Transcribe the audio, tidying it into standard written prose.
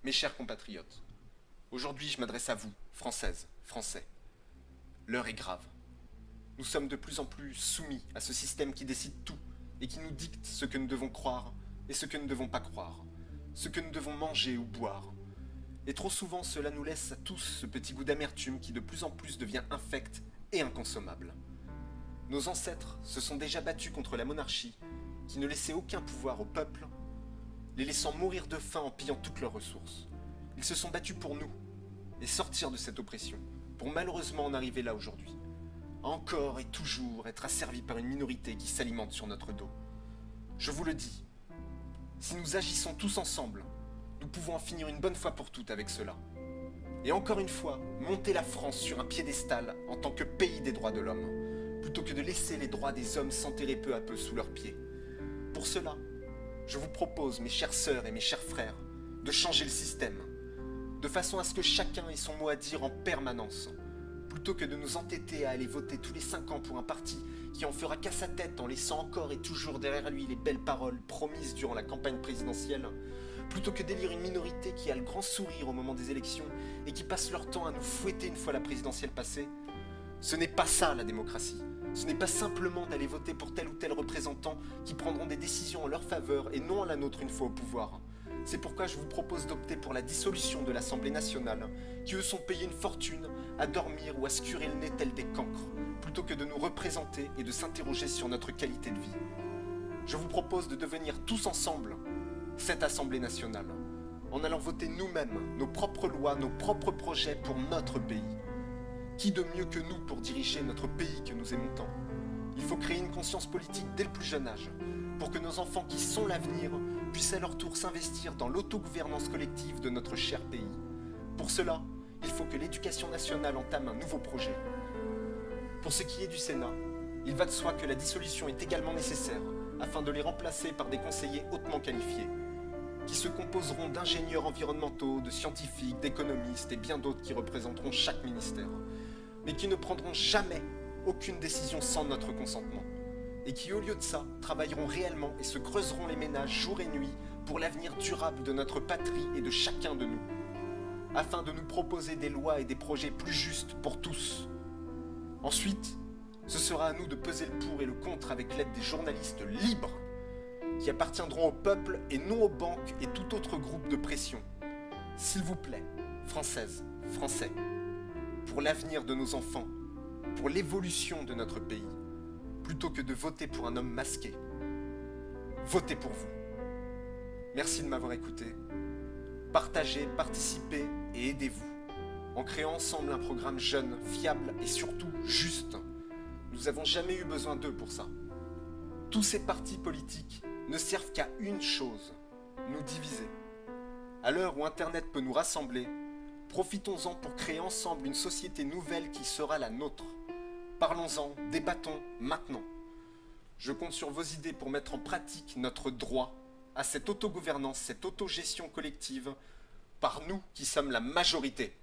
Mes chers compatriotes, aujourd'hui je m'adresse à vous, Françaises, Français. L'heure est grave. Nous sommes de plus en plus soumis à ce système qui décide tout et qui nous dicte ce que nous devons croire et ce que nous ne devons pas croire, ce que nous devons manger ou boire. Et trop souvent cela nous laisse à tous ce petit goût d'amertume qui de plus en plus devient infect et inconsommable. Nos ancêtres se sont déjà battus contre la monarchie qui ne laissait aucun pouvoir au peuple, les laissant mourir de faim en pillant toutes leurs ressources. Ils se sont battus pour nous et sortir de cette oppression, pour malheureusement en arriver là aujourd'hui. Encore et toujours être asservis par une minorité qui s'alimente sur notre dos. Je vous le dis, si nous agissons tous ensemble, nous pouvons en finir une bonne fois pour toutes avec cela. Et encore une fois, monter la France sur un piédestal en tant que pays des droits de l'homme, plutôt que de laisser les droits des hommes s'enterrer peu à peu sous leurs pieds. Pour cela, je vous propose, mes chères sœurs et mes chers frères, de changer le système, de façon à ce que chacun ait son mot à dire en permanence, plutôt que de nous entêter à aller voter tous les 5 ans pour un parti qui en fera qu'à sa tête en laissant encore et toujours derrière lui les belles paroles promises durant la campagne présidentielle, plutôt que d'élire une minorité qui a le grand sourire au moment des élections et qui passe leur temps à nous fouetter une fois la présidentielle passée. Ce n'est pas ça la démocratie. Ce n'est pas simplement d'aller voter pour tel ou tel représentant qui prendront des décisions en leur faveur et non à la nôtre une fois au pouvoir. C'est pourquoi je vous propose d'opter pour la dissolution de l'Assemblée nationale, qui eux sont payés une fortune à dormir ou à se curer le nez tel des cancres, plutôt que de nous représenter et de s'interroger sur notre qualité de vie. Je vous propose de devenir tous ensemble cette Assemblée nationale, en allant voter nous-mêmes nos propres lois, nos propres projets pour notre pays. Qui de mieux que nous pour diriger notre pays que nous aimons tant? Il faut créer une conscience politique dès le plus jeune âge, pour que nos enfants qui sont l'avenir puissent à leur tour s'investir dans l'autogouvernance collective de notre cher pays. Pour cela, il faut que l'éducation nationale entame un nouveau projet. Pour ce qui est du Sénat, il va de soi que la dissolution est également nécessaire, afin de les remplacer par des conseillers hautement qualifiés, qui se composeront d'ingénieurs environnementaux, de scientifiques, d'économistes et bien d'autres qui représenteront chaque ministère, mais qui ne prendront jamais aucune décision sans notre consentement, et qui au lieu de ça travailleront réellement et se creuseront les ménages jour et nuit pour l'avenir durable de notre patrie et de chacun de nous, afin de nous proposer des lois et des projets plus justes pour tous. Ensuite, ce sera à nous de peser le pour et le contre avec l'aide des journalistes libres, qui appartiendront au peuple et non aux banques et tout autre groupe de pression. S'il vous plaît, Françaises, Français, pour l'avenir de nos enfants, pour l'évolution de notre pays, plutôt que de voter pour un homme masqué, votez pour vous. Merci de m'avoir écouté. Partagez, participez et aidez-vous, en créant ensemble un programme jeune, fiable et surtout juste. Nous n'avons jamais eu besoin d'eux pour ça. Tous ces partis politiques ne servent qu'à une chose, nous diviser. À l'heure où Internet peut nous rassembler, profitons-en pour créer ensemble une société nouvelle qui sera la nôtre. Parlons-en, débattons maintenant. Je compte sur vos idées pour mettre en pratique notre droit à cette autogouvernance, cette autogestion collective, par nous qui sommes la majorité.